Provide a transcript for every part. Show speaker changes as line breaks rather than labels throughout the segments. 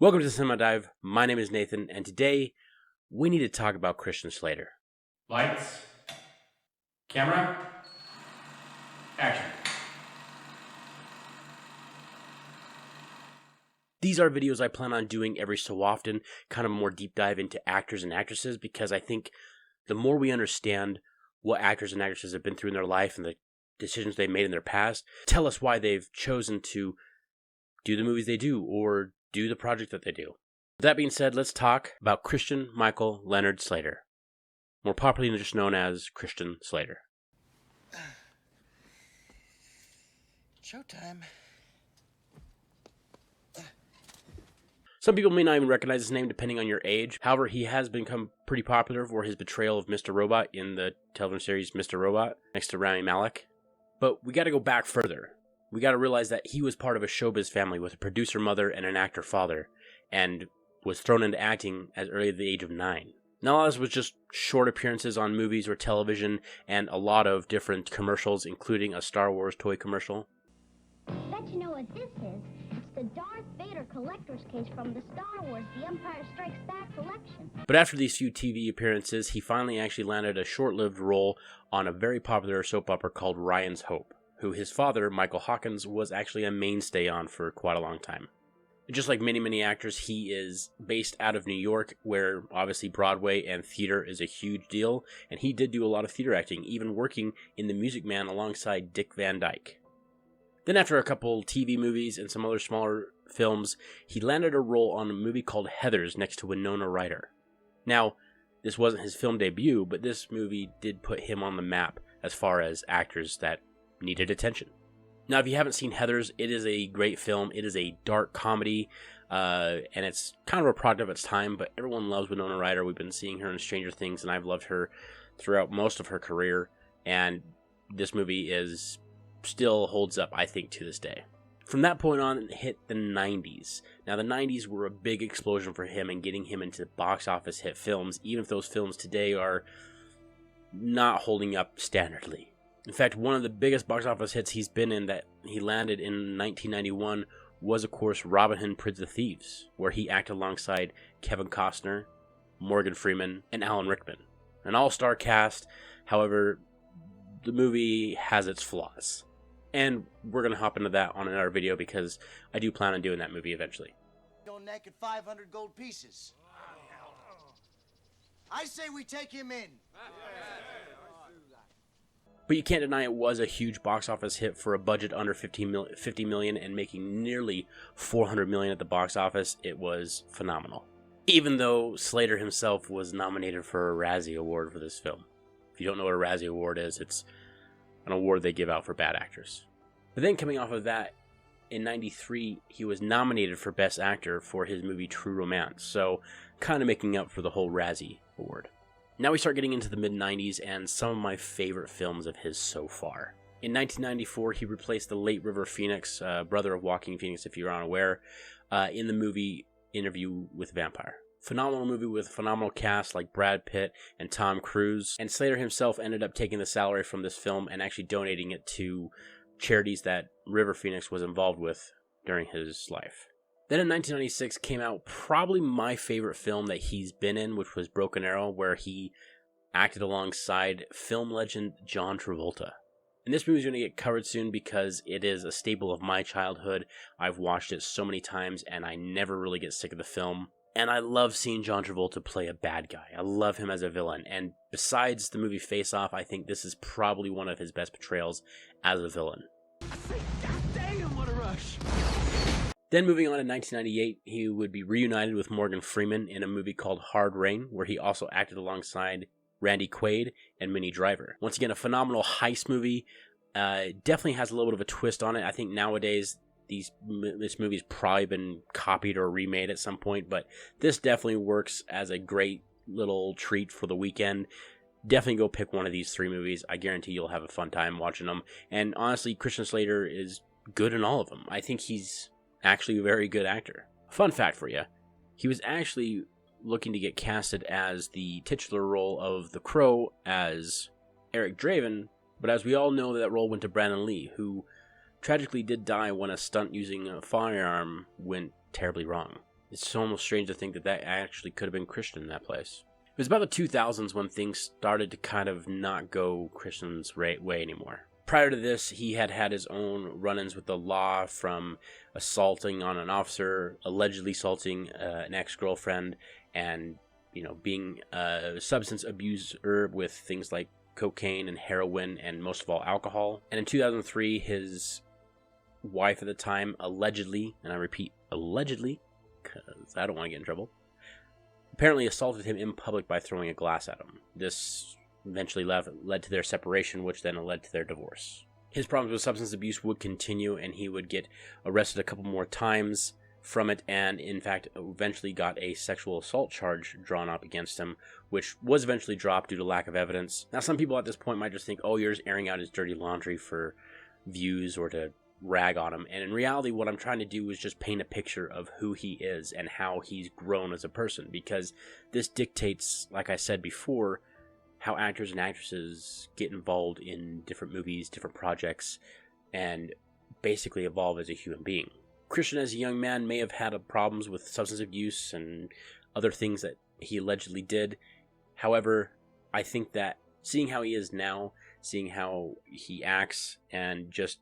Welcome to Cinema Dive. My name is Nathan, and today we need to talk about Christian Slater.
Lights, camera, action.
These are videos I plan on doing every so often, kind of more deep dive into actors and actresses, because I think the more we understand what actors and actresses have been through in their life and the decisions they made in their past, tell us why they've chosen to do the movies they do or do the project that they do. With that being said, let's talk about Christian Michael Leonard Slater, more popularly just known as Christian Slater.
Showtime.
Some people may not even recognize his name depending on your age. However, he has become pretty popular for his portrayal of Mr. Robot in the television series Mr. Robot, next to Rami Malek. But we got to go back further. We got to realize that he was part of a showbiz family with a producer mother and an actor father, and was thrown into acting as early as the age of 9. Now, all this was just short appearances on movies or television, and a lot of different commercials, including a Star Wars toy commercial.
Bet you know what this is. It's the Darth Vader collector's case from the Star Wars The Empire Strikes Back collection.
But after these few TV appearances, he finally actually landed a short-lived role on a very popular soap opera called Ryan's Hope, who his father, Michael Hawkins, was actually a mainstay on for quite a long time. Just like many actors, he is based out of New York, where obviously Broadway and theater is a huge deal, and he did do a lot of theater acting, even working in The Music Man alongside Dick Van Dyke. Then after a couple TV movies and some other smaller films, he landed a role on a movie called Heathers next to Winona Ryder. Now, this wasn't his film debut, but this movie did put him on the map as far as actors that needed attention. Now, if you haven't seen Heathers, it is a great film. It is a dark comedy, and it's kind of a product of its time, but everyone loves Winona Ryder. We've been seeing her in Stranger Things, and I've loved her throughout most of her career, and this movie still holds up, I think, to this day. From that point on, it hit the 90s. Now, the 90s were a big explosion for him and getting him into box office hit films, even if those films today are not holding up standardly. In fact, one of the biggest box office hits he's been in that he landed in 1991 was, of course, Robin Hood, Prince of Thieves, where he acted alongside Kevin Costner, Morgan Freeman, and Alan Rickman. An all-star cast, however, the movie has its flaws. And we're going to hop into that on another video because I do plan on doing that movie eventually.
Go neck at 500 gold pieces. I say we take him in.
But you can't deny it was a huge box office hit for a budget under $50 million and making nearly $400 million at the box office. It was phenomenal. Even though Slater himself was nominated for a Razzie Award for this film. If you don't know what a Razzie Award is, it's an award they give out for bad actors. But then coming off of that, in 93, he was nominated for Best Actor for his movie True Romance. So kind of making up for the whole Razzie Award. Now we start getting into the mid-90s and some of my favorite films of his so far. In 1994, he replaced the late River Phoenix, brother of Joaquin Phoenix if you're unaware, in the movie Interview with a Vampire. Phenomenal movie with a phenomenal cast like Brad Pitt and Tom Cruise. And Slater himself ended up taking the salary from this film and actually donating it to charities that River Phoenix was involved with during his life. Then in 1996 came out probably my favorite film that he's been in, which was Broken Arrow, where he acted alongside film legend John Travolta. And this movie is going to get covered soon because it is a staple of my childhood. I've watched it so many times and I never really get sick of the film. And I love seeing John Travolta play a bad guy. I love him as a villain. And besides the movie Face Off, I think this is probably one of his best portrayals as a villain.
I say, goddamn, what a rush.
Then moving on in 1998, he would be reunited with Morgan Freeman in a movie called Hard Rain, where he also acted alongside Randy Quaid and Minnie Driver. Once again, a phenomenal heist movie. Definitely has a little bit of a twist on it. I think nowadays this movie's probably been copied or remade at some point, but this definitely works as a great little treat for the weekend. Definitely go pick one of these 3 movies. I guarantee you'll have a fun time watching them. And honestly, Christian Slater is good in all of them. I think he's actually a very good actor. Fun fact for you, he was actually looking to get casted as the titular role of the Crow as Eric Draven, but as we all know, that role went to Brandon Lee, who tragically did die when a stunt using a firearm went terribly wrong. It's almost strange to think that that actually could have been Christian in that place. It was about the 2000s when things started to kind of not go Christian's way anymore. Prior to this, he had had his own run-ins with the law, from assaulting on an officer, allegedly assaulting an ex-girlfriend, and being a substance abuser with things like cocaine and heroin, and most of all alcohol. And in 2003, his wife at the time allegedly, and I repeat allegedly, because I don't want to get in trouble, apparently assaulted him in public by throwing a glass at him. This eventually led to their separation, which then led to their divorce. His problems with substance abuse would continue, and he would get arrested a couple more times from it, and in fact eventually got a sexual assault charge drawn up against him, which was eventually dropped due to lack of evidence. Now, some people at this point might just think, oh, you're just airing out his dirty laundry for views or to rag on him, and in reality what I'm trying to do is just paint a picture of who he is and how he's grown as a person, because this dictates, like I said before, how actors and actresses get involved in different movies, different projects, and basically evolve as a human being. Christian, as a young man, may have had problems with substance abuse and other things that he allegedly did. However, I think that seeing how he is now, seeing how he acts, and just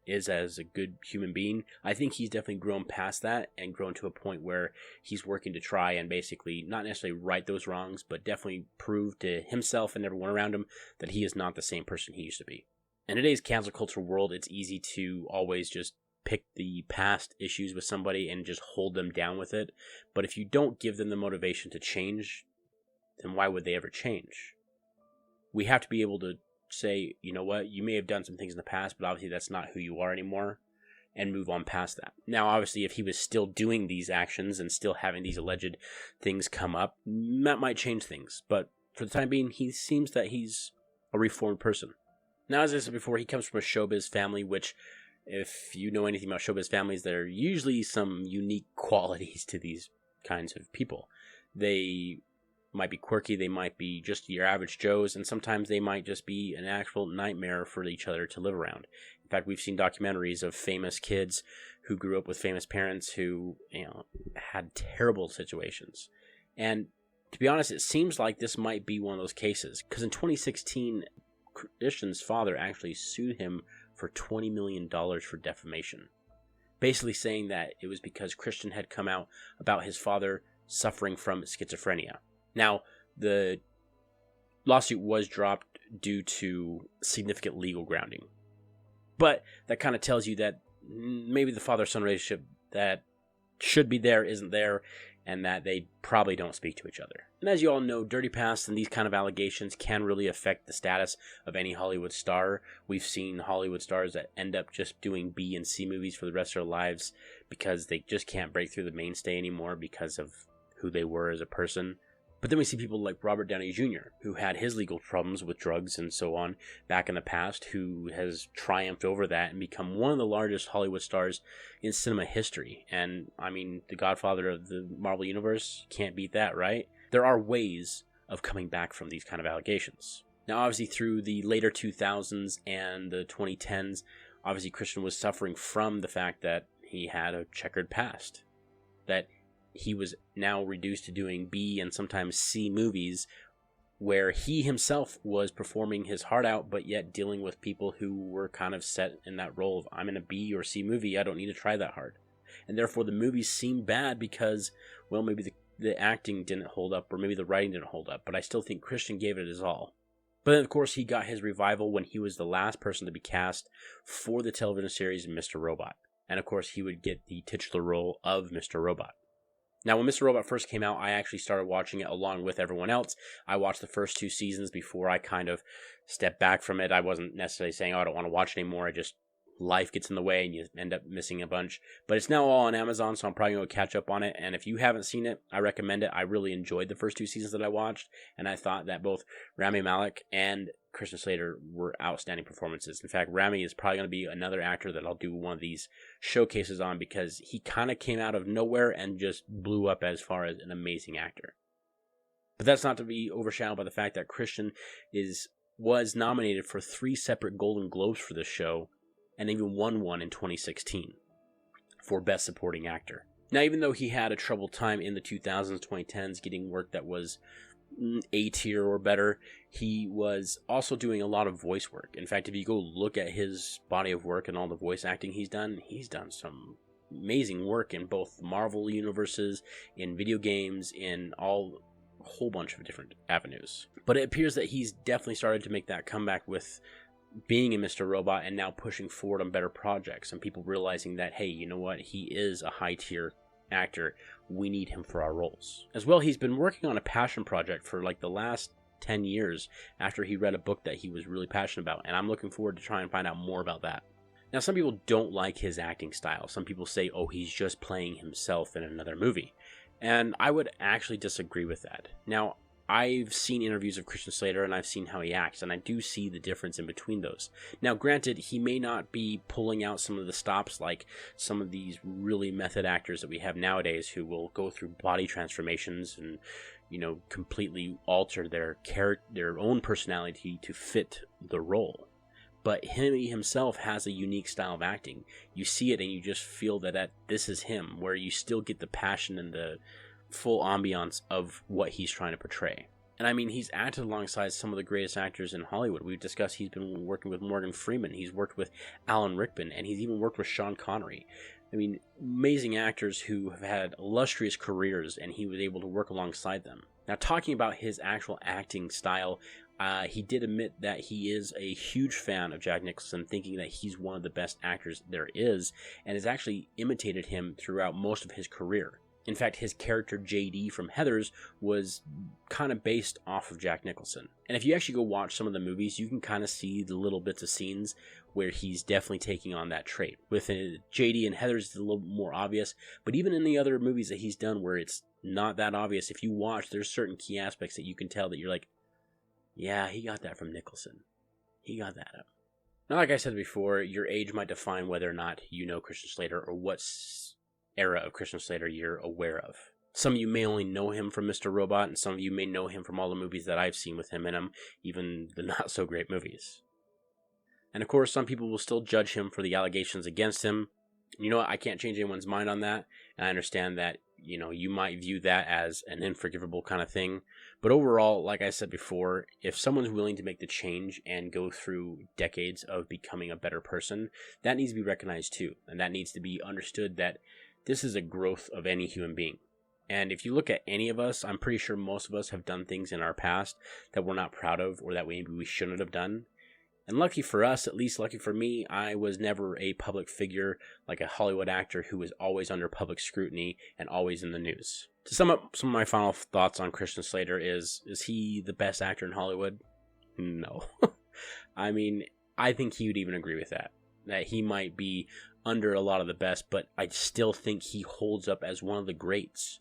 is as a good human being, I think he's definitely grown past that and grown to a point where he's working to try and basically not necessarily right those wrongs, but definitely prove to himself and everyone around him that he is not the same person he used to be. In today's cancel culture world, it's easy to always just pick the past issues with somebody and just hold them down with it. But if you don't give them the motivation to change, then why would they ever change? We have to be able to say, you know what, you may have done some things in the past, but obviously that's not who you are anymore, and move on past that. Now, obviously, if he was still doing these actions and still having these alleged things come up, that might change things. But for the time being, he seems that he's a reformed person. Now, as I said before, he comes from a showbiz family, which, if you know anything about showbiz families, there are usually some unique qualities to these kinds of people. They might be quirky, they might be just your average Joes, and sometimes they might just be an actual nightmare for each other to live around. In fact, we've seen documentaries of famous kids who grew up with famous parents who, had terrible situations. And to be honest, it seems like this might be one of those cases, because in 2016, Christian's father actually sued him for $20 million for defamation, basically saying that it was because Christian had come out about his father suffering from schizophrenia. Now, the lawsuit was dropped due to significant legal grounding. But that kind of tells you that maybe the father-son relationship that should be there isn't there, and that they probably don't speak to each other. And as you all know, dirty past and these kind of allegations can really affect the status of any Hollywood star. We've seen Hollywood stars that end up just doing B and C movies for the rest of their lives because they just can't break through the mainstay anymore because of who they were as a person. But then we see people like Robert Downey Jr., who had his legal problems with drugs and so on back in the past, who has triumphed over that and become one of the largest Hollywood stars in cinema history. And, I mean, the godfather of the Marvel Universe, can't beat that, right? There are ways of coming back from these kind of allegations. Now, obviously, through the later 2000s and the 2010s, obviously Christian was suffering from the fact that he had a checkered past, that he was now reduced to doing B and sometimes C movies where he himself was performing his heart out, but yet dealing with people who were kind of set in that role of, I'm in a B or C movie, I don't need to try that hard. And therefore the movies seem bad because, well, maybe the acting didn't hold up, or maybe the writing didn't hold up, but I still think Christian gave it his all. But then, of course, he got his revival when he was the last person to be cast for the television series Mr. Robot. And of course, he would get the titular role of Mr. Robot. Now, when Mr. Robot first came out, I actually started watching it along with everyone else. I watched the first 2 seasons before I kind of stepped back from it. I wasn't necessarily saying, oh, I don't want to watch it anymore. Life gets in the way and you end up missing a bunch. But it's now all on Amazon, so I'm probably going to catch up on it. And if you haven't seen it, I recommend it. I really enjoyed the first 2 seasons that I watched, and I thought that both Rami Malek and Christian Slater were outstanding performances. In fact, Rami is probably going to be another actor that I'll do one of these showcases on, because he kind of came out of nowhere and just blew up as far as an amazing actor. But that's not to be overshadowed by the fact that Christian was nominated for 3 separate Golden Globes for this show, and even won one in 2016 for Best Supporting Actor. Now, even though he had a troubled time in the 2000s, 2010s, getting work that was A tier or better, he was also doing a lot of voice work. In fact, if you go look at his body of work and all the voice acting he's done some amazing work in both Marvel universes, in video games, in a whole bunch of different avenues. But it appears that he's definitely started to make that comeback with being in Mr. Robot and now pushing forward on better projects, and people realizing that, hey, you know what, he is a high tier actor, we need him for our roles. As well, he's been working on a passion project for like the last 10 years after he read a book that he was really passionate about, and I'm looking forward to try and find out more about that. Now, some people don't like his acting style. Some people say, oh, he's just playing himself in another movie, and I would actually disagree with that. Now, I've seen interviews of Christian Slater and I've seen how he acts, and I do see the difference in between those. Now, granted, he may not be pulling out some of the stops like some of these really method actors that we have nowadays who will go through body transformations and, you know, completely alter their own personality to fit the role. But he himself has a unique style of acting. You see it and you just feel that this is him, where you still get the passion and the full ambiance of what he's trying to portray. And I mean, he's acted alongside some of the greatest actors in Hollywood. We've discussed he's been working with Morgan Freeman, he's worked with Alan Rickman, and he's even worked with Sean Connery. I mean, amazing actors who have had illustrious careers, and he was able to work alongside them. Now, talking about his actual acting style, he did admit that he is a huge fan of Jack Nicholson, thinking that he's one of the best actors there is, and has actually imitated him throughout most of his career. In fact, his character JD from Heathers was kind of based off of Jack Nicholson. And if you actually go watch some of the movies, you can kind of see the little bits of scenes where he's definitely taking on that trait. With JD and Heathers, it's a little more obvious, but even in the other movies that he's done where it's not that obvious, if you watch, there's certain key aspects that you can tell that you're like, yeah, he got that from Nicholson. He got that up. Now, like I said before, your age might define whether or not you know Christian Slater or what era of Christian Slater you're aware of. Some of you may only know him from Mr. Robot, and some of you may know him from all the movies that I've seen with him in them, even the not-so-great movies. And of course, some people will still judge him for the allegations against him. You know what? I can't change anyone's mind on that, and I understand that, you know, you might view that as an unforgivable kind of thing. But overall, like I said before, if someone's willing to make the change and go through decades of becoming a better person, that needs to be recognized too, and that needs to be understood that this is a growth of any human being. And if you look at any of us, I'm pretty sure most of us have done things in our past that we're not proud of or that maybe we shouldn't have done. And lucky for us, at least lucky for me, I was never a public figure like a Hollywood actor who was always under public scrutiny and always in the news. To sum up some of my final thoughts on Christian Slater is he the best actor in Hollywood? No. I mean, I think he would even agree with that he might be under a lot of the best, but I still think he holds up as one of the greats.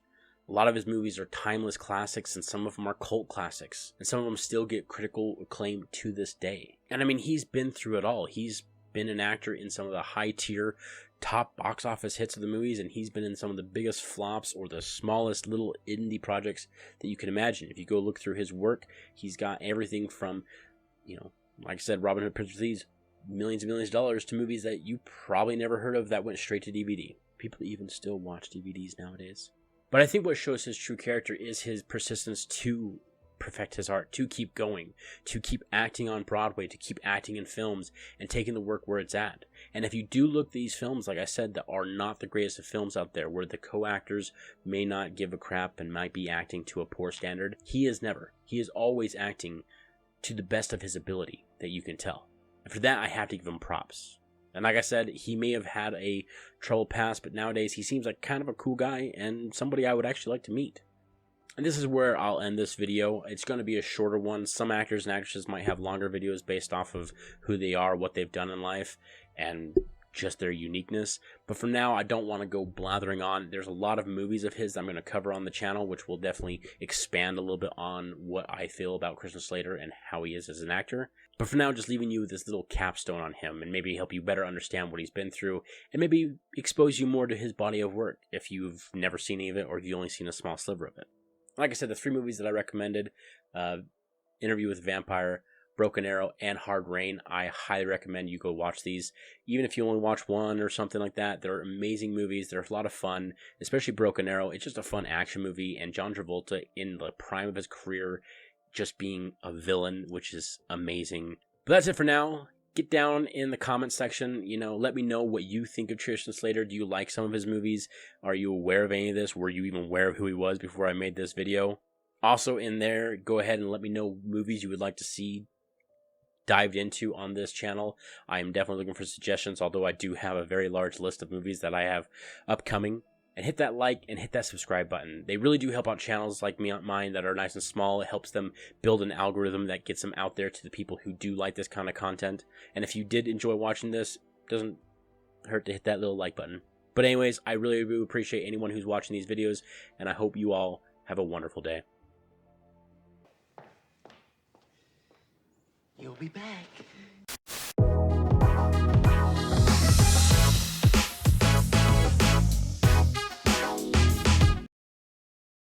A lot of his movies are timeless classics, and some of them are cult classics, and some of them still get critical acclaim to this day. And I mean, he's been through it all. He's been an actor in some of the high-tier, top box office hits of the movies, and he's been in some of the biggest flops or the smallest little indie projects that you can imagine. If you go look through his work, he's got everything from, you know, like I said, Robin Hood, Prince of Thieves, millions and millions of dollars to movies that you probably never heard of that went straight to DVD. People even still watch DVDs nowadays. But I think what shows his true character is his persistence to perfect his art, to keep going, to keep acting on Broadway, to keep acting in films, and taking the work where it's at. And if you do look at these films, like I said, that are not the greatest of films out there, where the co-actors may not give a crap and might be acting to a poor standard, he is never. He is always acting to the best of his ability that you can tell. And for that, I have to give him props. And like I said, he may have had a troubled past, but nowadays he seems like kind of a cool guy and somebody I would actually like to meet. And this is where I'll end this video. It's going to be a shorter one. Some actors and actresses might have longer videos based off of who they are, what they've done in life, and just their uniqueness. But for now, I don't want to go blathering on. There's a lot of movies of his that I'm going to cover on the channel, which will definitely expand a little bit on what I feel about Christian Slater and how he is as an actor. But for now, just leaving you with this little capstone on him and maybe help you better understand what he's been through and maybe expose you more to his body of work if you've never seen any of it or if you've only seen a small sliver of it. Like I said, the 3 movies that I recommended, Interview with a Vampire, Broken Arrow, and Hard Rain. I highly recommend you go watch these. Even if you only watch one or something like that, they're amazing movies. They're a lot of fun, especially Broken Arrow. It's just a fun action movie, and John Travolta in the prime of his career just being a villain, which is amazing. But that's it for now. Get down in the comments section, let me know what you think of Tristan Slater. Do you like some of his movies? Are you aware of any of this? Were you even aware of who he was before I made this video? Also in there, go ahead and let me know movies you would like to see dived into on this channel. I am definitely looking for suggestions, although I do have a very large list of movies that I have upcoming. And hit that like and hit that subscribe button. They really do help out channels like mine that are nice and small. It helps them build an algorithm that gets them out there to the people who do like this kind of content. And if you did enjoy watching this, it doesn't hurt to hit that little like button. But anyways, I really do appreciate anyone who's watching these videos, and I hope you all have a wonderful day.
You'll be back.